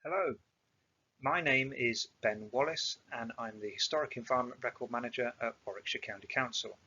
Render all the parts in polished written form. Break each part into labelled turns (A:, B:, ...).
A: Hello, my name is Ben Wallace and I'm the Historic Environment Record Manager at Warwickshire County Council,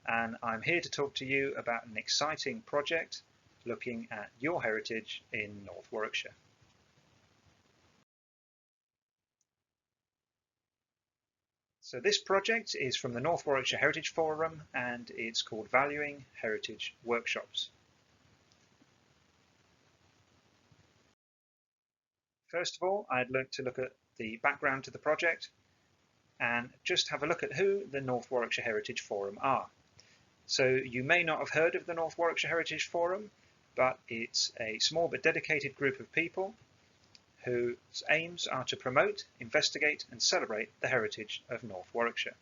A: and I'm here to talk to you about an exciting project looking at your heritage in North Warwickshire. So this project is from the North Warwickshire Heritage Forum and it's called Valuing Heritage Workshops. First of all, I'd like to look at the background to the project and just have a look at who the North Warwickshire Heritage Forum are. So you may not have heard of the North Warwickshire Heritage Forum, but it's a small but dedicated group of people whose aims are to promote, investigate and celebrate the heritage of North Warwickshire.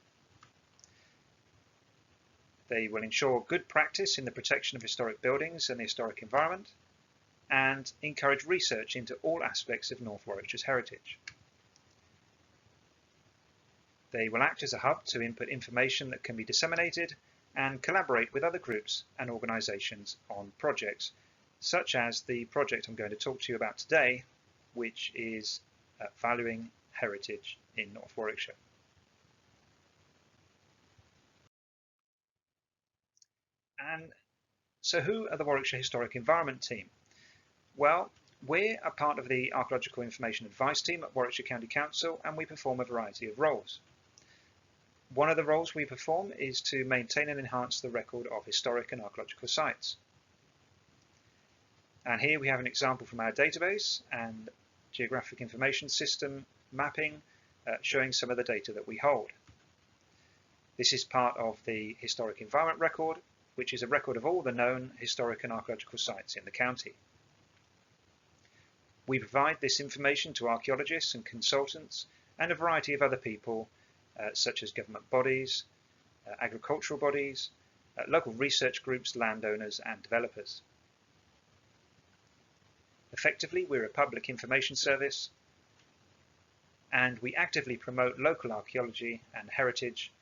A: They will ensure good practice in the protection of historic buildings and the historic environment, and encourage research into all aspects of North Warwickshire's heritage. They will act as a hub to input information that can be disseminated and collaborate with other groups and organisations on projects, such as the project I'm going to talk to you about today, which is Valuing Heritage in North Warwickshire. And so who are the Warwickshire Historic Environment team? Well, we're a part of the Archaeological Information Advice team at Warwickshire County Council, and we perform a variety of roles. One of the roles we perform is to maintain and enhance the record of historic and archaeological sites. And here we have an example from our database and geographic information system mapping showing some of the data that we hold. This is part of the Historic Environment Record, which is a record of all the known historic and archaeological sites in the county. We provide this information to archaeologists and consultants and a variety of other people such as government bodies, agricultural bodies, local research groups, landowners and developers. Effectively, we're a public information service and we actively promote local archaeology and heritage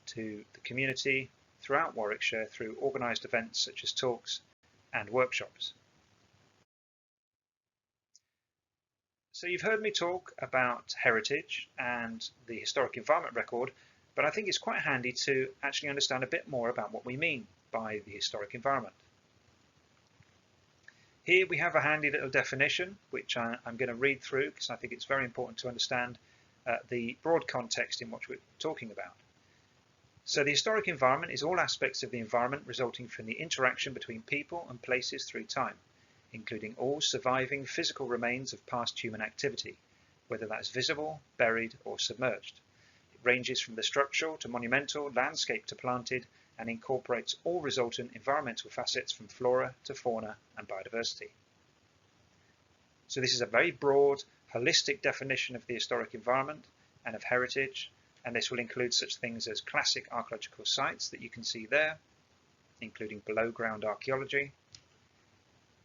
A: to the community throughout Warwickshire through organised events such as talks and workshops. So you've heard me talk about heritage and the historic environment record, but I think it's quite handy to actually understand a bit more about what we mean by the historic environment. Here we have a handy little definition, which I'm going to read through because I think it's very important to understand the broad context in which we're talking about. So the historic environment is all aspects of the environment resulting from the interaction between people and places through time, including all surviving physical remains of past human activity, whether that's visible, buried or submerged. It ranges from the structural to monumental, landscape to planted, and incorporates all resultant environmental facets from flora to fauna and biodiversity. So this is a very broad, holistic definition of the historic environment and of heritage, and this will include such things as classic archaeological sites that you can see there, including below ground archaeology.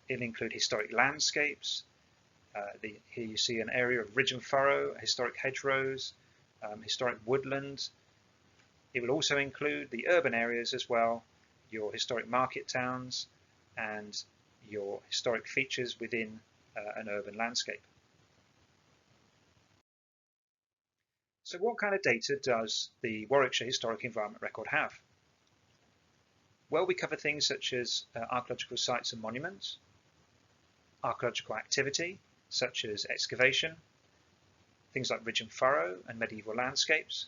A: It'll include historic landscapes. Here you see an area of ridge and furrow, historic hedgerows, historic woodland. It will also include the urban areas as well, your historic market towns and your historic features within an urban landscape. So what kind of data does the Warwickshire Historic Environment Record have? Well, we cover things such as archaeological sites and monuments, archaeological activity such as excavation, things like ridge and furrow and medieval landscapes,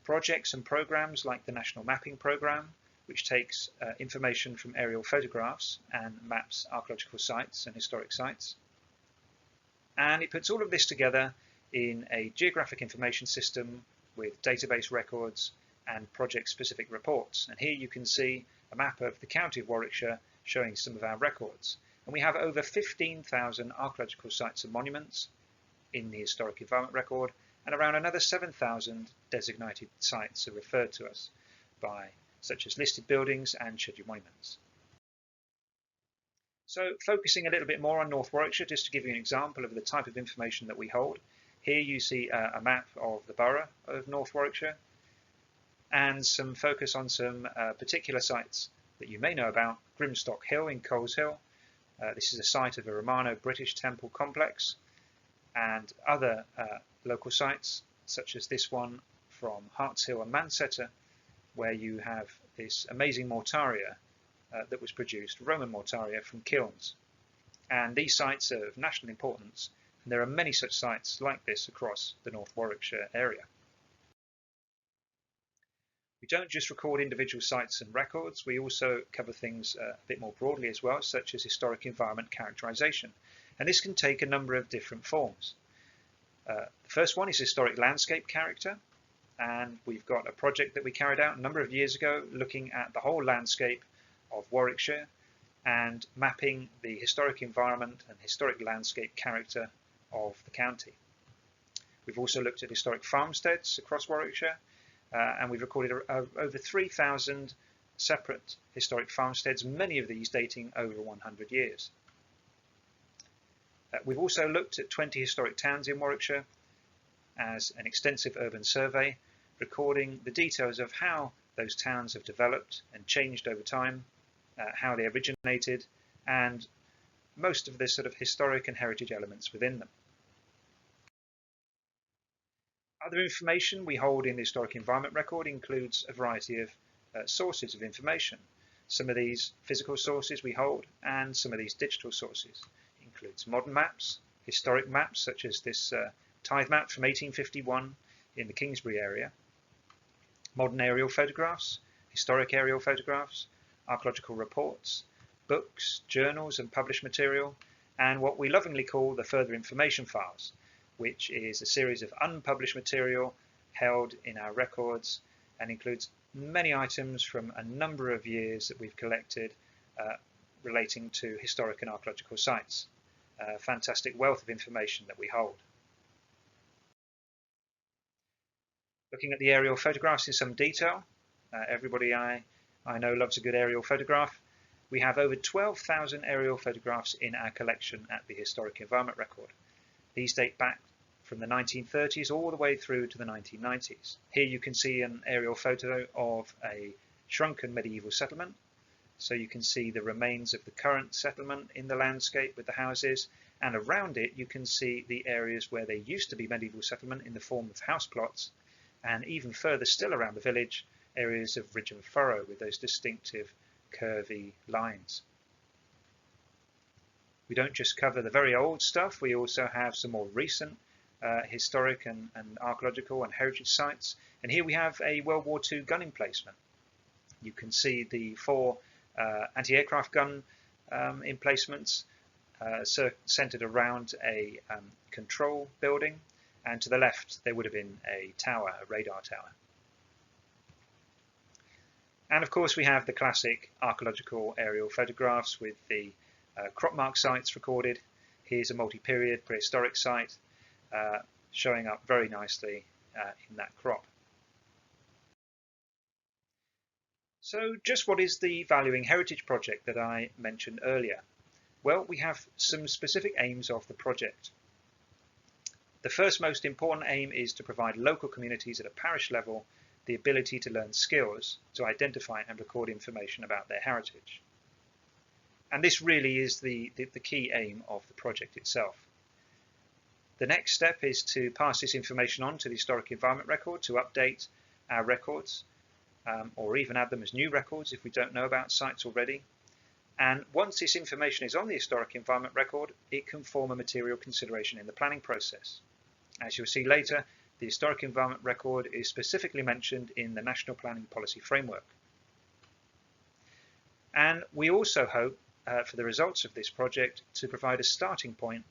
A: projects and programs like the National Mapping Programme, which takes information from aerial photographs and maps archaeological sites and historic sites. And it puts all of this together in a geographic information system with database records and project-specific reports. And here you can see a map of the county of Warwickshire showing some of our records. And we have over 15,000 archaeological sites and monuments in the Historic Environment Record, and around another 7,000 designated sites are referred to us by, such as listed buildings and scheduled monuments. So focusing a little bit more on North Warwickshire, just to give you an example of the type of information that we hold. Here you see a map of the borough of North Warwickshire and some focus on some particular sites that you may know about. Grimstock Hill in Coleshill. This is a site of a Romano-British temple complex. and other local sites, such as this one from Hartshill and Manchester, where you have this amazing mortaria that was produced, Roman mortaria from kilns. And these sites are of national importance, and there are many such sites like this across the North Warwickshire area. We don't just record individual sites and records, we also cover things a bit more broadly as well, such as historic environment characterisation. And this can take a number of different forms. The first one is historic landscape character, and we've got a project that we carried out a number of years ago looking at the whole landscape of Warwickshire and mapping the historic environment and historic landscape character of the county. We've also looked at historic farmsteads across Warwickshire, and we've recorded over 3,000 separate historic farmsteads, many of these dating over 100 years. We've also looked at 20 historic towns in Warwickshire as an extensive urban survey, recording the details of how those towns have developed and changed over time, how they originated, and most of the sort of historic and heritage elements within them. Other information we hold in the Historic Environment Record includes a variety of sources of information. Some of these physical sources we hold, and some of these digital sources. It includes modern maps, historic maps such as this tithe map from 1851 in the Kingsbury area, modern aerial photographs, historic aerial photographs, archaeological reports, books, journals and published material, and what we lovingly call the further information files, which is a series of unpublished material held in our records and includes many items from a number of years that we've collected relating to historic and archaeological sites. A fantastic wealth of information that we hold. Looking at the aerial photographs in some detail, everybody I know loves a good aerial photograph. We have over 12,000 aerial photographs in our collection at the Historic Environment Record. These date back from the 1930s all the way through to the 1990s. Here you can see an aerial photo of a shrunken medieval settlement. So you can see the remains of the current settlement in the landscape with the houses, and around it you can see the areas where there used to be medieval settlement in the form of house plots, and even further still around the village, areas of ridge and furrow with those distinctive curvy lines. We don't just cover the very old stuff, we also have some more recent historic and archaeological and heritage sites. And here we have a World War II gun emplacement. You can see the 4 anti-aircraft gun emplacements centered around a control building, and to the left there would have been a tower, a radar tower. And of course we have the classic archaeological aerial photographs with the crop mark sites recorded. Here's a multi-period prehistoric site showing up very nicely in that crop. So just what is the Valuing Heritage project that I mentioned earlier? Well, we have some specific aims of the project. The first most important aim is to provide local communities at a parish level the ability to learn skills to identify and record information about their heritage. And this really is the key aim of the project itself. The next step is to pass this information on to the Historic Environment Record to update our records, or even add them as new records if we don't know about sites already. And once this information is on the Historic Environment Record, it can form a material consideration in the planning process. As you'll see later, the Historic Environment Record is specifically mentioned in the National Planning Policy Framework. And we also hope for the results of this project to provide a starting point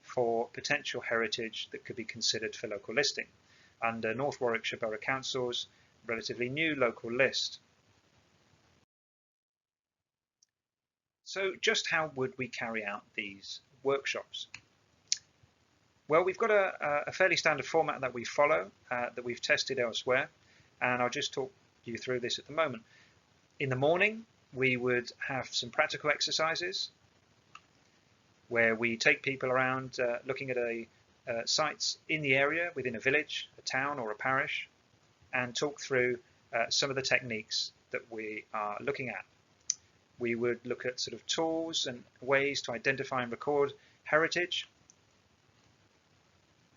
A: for potential heritage that could be considered for local listing under North Warwickshire Borough Council's relatively new local list. So just how would we carry out these workshops? Well, we've got a fairly standard format that we follow, that we've tested elsewhere, and I'll just talk you through this at the moment. In the morning, we would have some practical exercises where we take people around looking at sites in the area within a village, a town or a parish, and talk through some of the techniques that we are looking at. We would look at sort of tools and ways to identify and record heritage.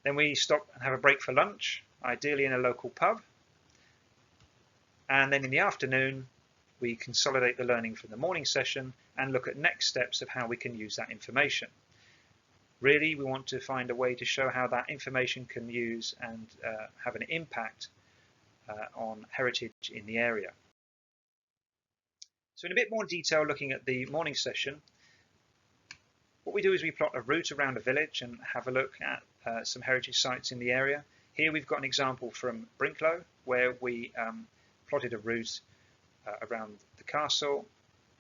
A: Then we stop and have a break for lunch, ideally in a local pub. And then in the afternoon, we consolidate the learning from the morning session and look at next steps of how we can use that information. Really, we want to find a way to show how that information can use and have an impact on heritage in the area. So in a bit more detail, looking at the morning session, what we do is we plot a route around a village and have a look at some heritage sites in the area. Here we've got an example from Brinklow, where we plotted a route around the castle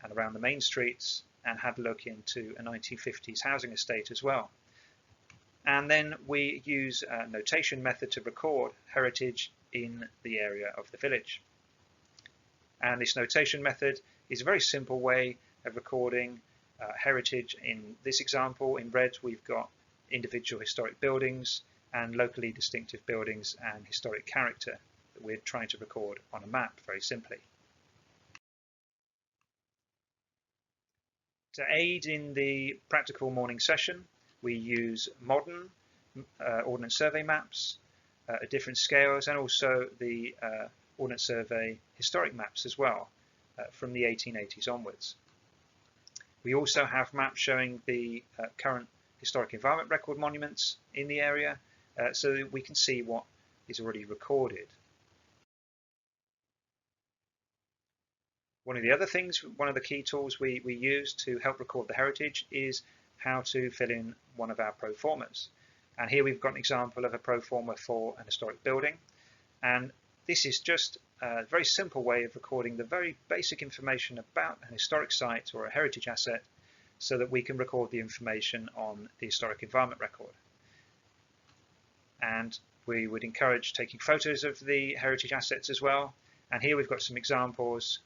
A: and around the main streets, and had a look into a 1950s housing estate as well. And then we use a notation method to record heritage in the area of the village. And this notation method is a very simple way of recording heritage. In this example, in red, we've got individual historic buildings and locally distinctive buildings and historic character that we're trying to record on a map very simply. To aid in the practical morning session, we use modern Ordnance Survey maps at different scales, and also the Ordnance Survey historic maps as well from the 1880s onwards. We also have maps showing the current historic environment record monuments in the area so that we can see what is already recorded. One of the key tools we use to help record the heritage is how to fill in one of our pro formas. And here we've got an example of a pro forma for an historic building. And this is just a very simple way of recording the very basic information about an historic site or a heritage asset so that we can record the information on the historic environment record. And we would encourage taking photos of the heritage assets as well. And here we've got some examples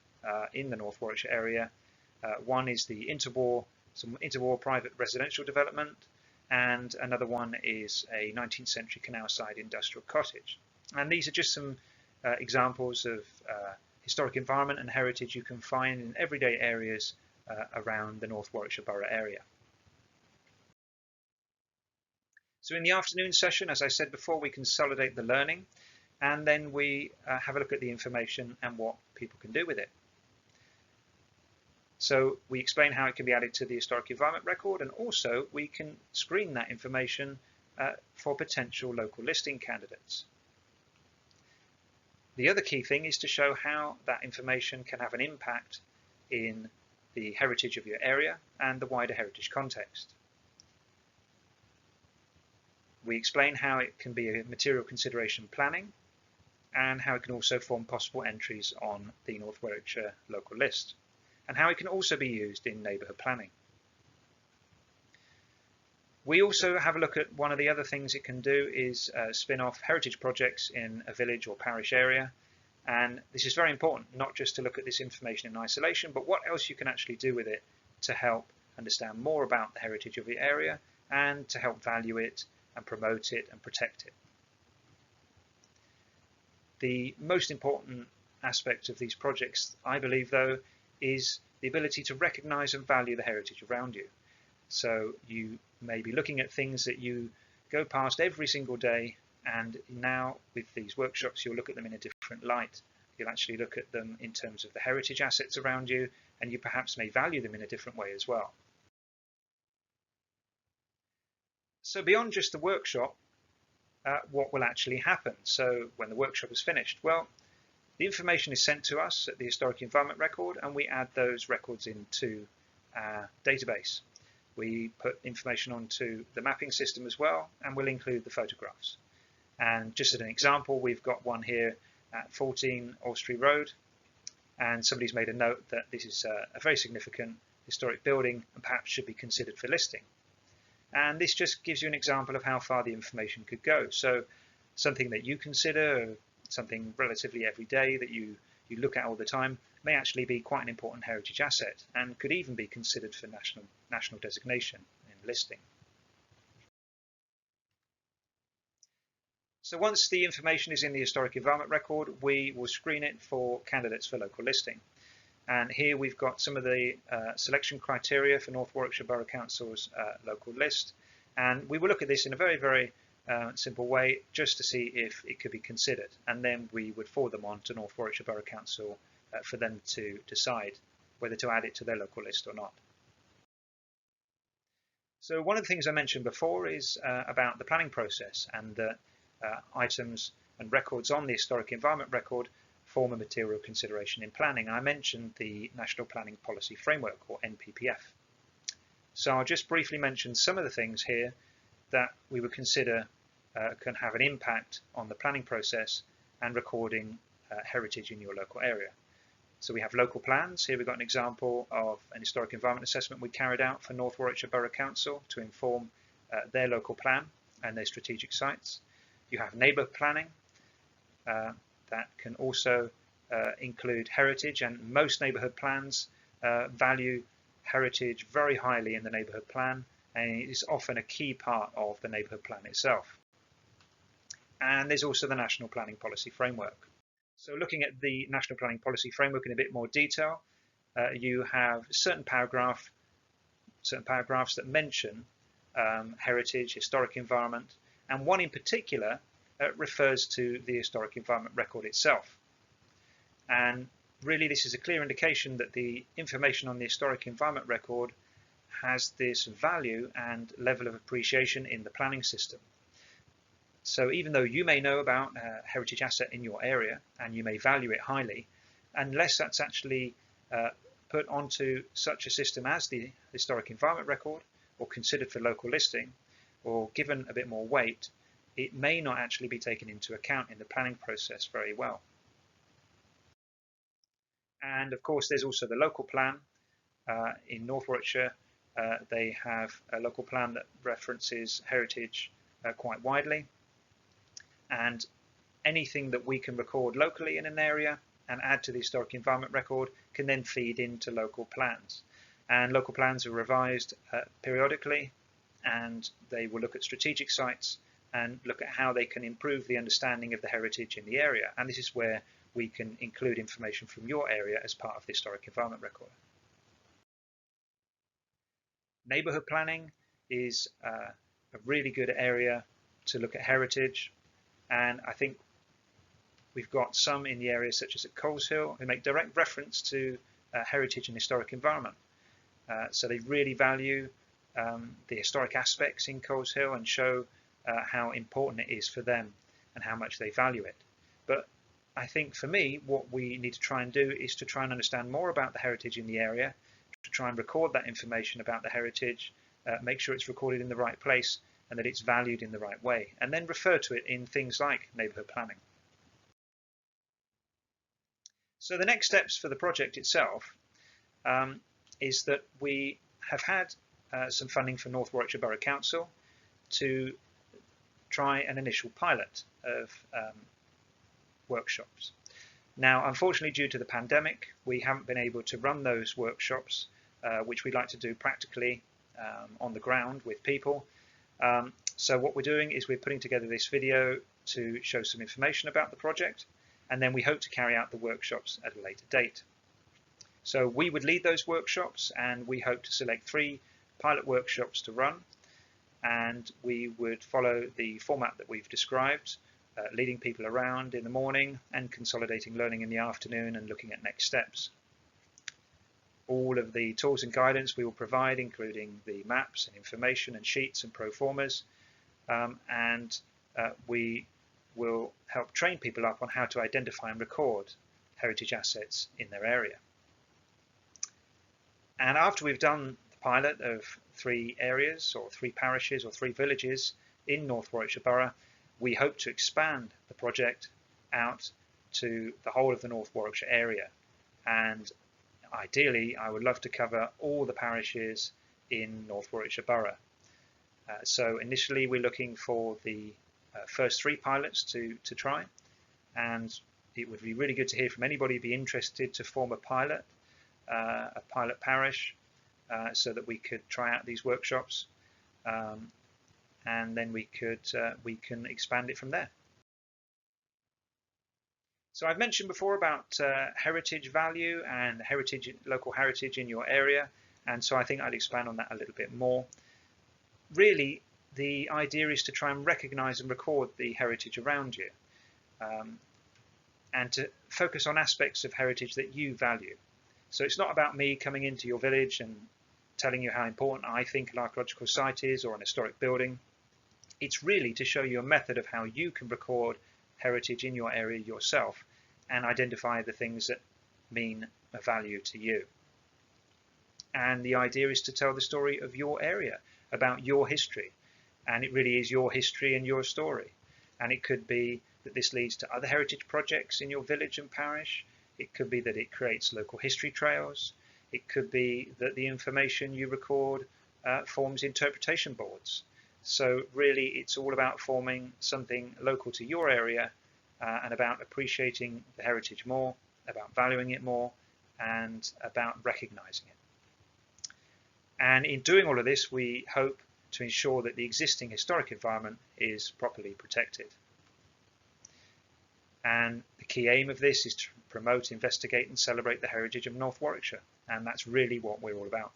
A: in the North Warwickshire area. One is the some interwar private residential development, and another one is a 19th century canal side industrial cottage. And these are just some examples of historic environment and heritage you can find in everyday areas around the North Warwickshire Borough area. So in the afternoon session, as I said before, we consolidate the learning, and then we have a look at the information and what people can do with it. So we explain how it can be added to the historic environment record, and also we can screen that information for potential local listing candidates. The other key thing is to show how that information can have an impact in the heritage of your area and the wider heritage context. We explain how it can be a material consideration planning, and how it can also form possible entries on the North Warwickshire local list, and how it can also be used in neighbourhood planning. We also have a look at one of the other things it can do is spin off heritage projects in a village or parish area, and this is very important, not just to look at this information in isolation, but what else you can actually do with it to help understand more about the heritage of the area and to help value it and promote it and protect it. The most important aspect of these projects, I believe though, is the ability to recognise and value the heritage around you. So you may be looking at things that you go past every single day, and now with these workshops you'll look at them in a different light. You'll actually look at them in terms of the heritage assets around you, and you perhaps may value them in a different way as well. So beyond just the workshop, what will actually happen? So when the workshop is finished, well, the information is sent to us at the Historic Environment Record, and we add those records into our database. We put information onto the mapping system as well, and we'll include the photographs. And just as an example, we've got one here at 14 Alstree Road, and somebody's made a note that this is a very significant historic building and perhaps should be considered for listing. And this just gives you an example of how far the information could go. So something that you consider, something relatively everyday that you look at all the time, may actually be quite an important heritage asset and could even be considered for national designation in listing. So once the information is in the Historic Environment Record, we will screen it for candidates for local listing. And here we've got some of the selection criteria for North Warwickshire Borough Council's local list. And we will look at this in a very, very simple way, just to see if it could be considered, and then we would forward them on to North Warwickshire Borough Council for them to decide whether to add it to their local list or not. So one of the things I mentioned before is about the planning process, and that items and records on the Historic Environment Record form a material consideration in planning. I mentioned the National Planning Policy Framework, or NPPF. So I'll just briefly mention some of the things here that we would consider can have an impact on the planning process and recording heritage in your local area. So we have local plans. Here we've got an example of an historic environment assessment we carried out for North Warwickshire Borough Council to inform their local plan and their strategic sites. You have neighbourhood planning that can also include heritage, and most neighbourhood plans value heritage very highly in the neighbourhood plan, and it is often a key part of the neighbourhood plan itself. And there's also the National Planning Policy Framework. So looking at the National Planning Policy Framework in a bit more detail, you have certain paragraphs that mention heritage, historic environment, and one in particular refers to the Historic Environment Record itself. And really this is a clear indication that the information on the Historic Environment Record has this value and level of appreciation in the planning system. So even though you may know about a heritage asset in your area and you may value it highly, unless that's actually put onto such a system as the Historic Environment Record, or considered for local listing, or given a bit more weight, it may not actually be taken into account in the planning process very well. And of course there's also the local plan. In North Warwickshire they have a local plan that references heritage quite widely, and anything that we can record locally in an area and add to the Historic Environment Record can then feed into local plans. And local plans are revised periodically, and they will look at strategic sites and look at how they can improve the understanding of the heritage in the area. And this is where we can include information from your area as part of the Historic Environment Record. Neighbourhood planning is a really good area to look at heritage, and I think we've got some in the areas such as at Coleshill who make direct reference to heritage and historic environment. So they really value the historic aspects in Coleshill and show how important it is for them and how much they value it. But I think for me, what we need to try and do is to try and understand more about the heritage in the area, to try and record that information about the heritage, make sure it's recorded in the right place and that it's valued in the right way, and then refer to it in things like neighbourhood planning. So the next steps for the project itself is that we have had some funding from North Warwickshire Borough Council to try an initial pilot of workshops. Now, unfortunately, due to the pandemic, we haven't been able to run those workshops, which we'd like to do practically on the ground with people. So what we're doing is we're putting together this video to show some information about the project, and then we hope to carry out the workshops at a later date. So we would lead those workshops, and we hope to select 3 pilot workshops to run, and we would follow the format that we've described, leading people around in the morning and consolidating learning in the afternoon and looking at next steps. All of the tools and guidance we will provide, including the maps and information and sheets and pro formas, and we will help train people up on how to identify and record heritage assets in their area. And after we've done the pilot of 3 areas or 3 parishes or 3 villages in North Warwickshire Borough, we hope to expand the project out to the whole of the North Warwickshire area. And ideally, I would love to cover all the parishes in North Warwickshire Borough. So initially, we're looking for the first 3 pilots to try, and it would be really good to hear from anybody who'd be interested to form a pilot parish, so that we could try out these workshops, and then we can expand it from there. So I've mentioned before about heritage value and local heritage in your area, and so I think I'd expand on that a little bit more. Really, the idea is to try and recognise and record the heritage around you, and to focus on aspects of heritage that you value. So it's not about me coming into your village and telling you how important I think an archaeological site is or an historic building. It's really to show you a method of how you can record heritage in your area yourself and identify the things that mean a value to you. And the idea is to tell the story of your area, about your history. And it really is your history and your story. And it could be that this leads to other heritage projects in your village and parish. It could be that it creates local history trails. It could be that the information you record forms interpretation boards. So really it's all about forming something local to your area and about appreciating the heritage more, about valuing it more, and about recognizing it. And in doing all of this, we hope to ensure that the existing historic environment is properly protected. And the key aim of this is to promote, investigate and celebrate the heritage of North Warwickshire, and that's really what we're all about.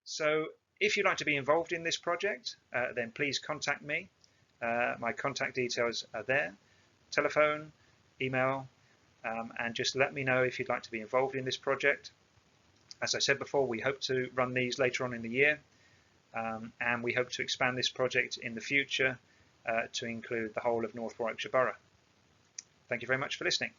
A: So if you'd like to be involved in this project, then please contact me. My contact details are there, telephone, email, and just let me know if you'd like to be involved in this project. As I said before, we hope to run these later on in the year, and we hope to expand this project in the future to include the whole of North Warwickshire Borough. Thank you very much for listening.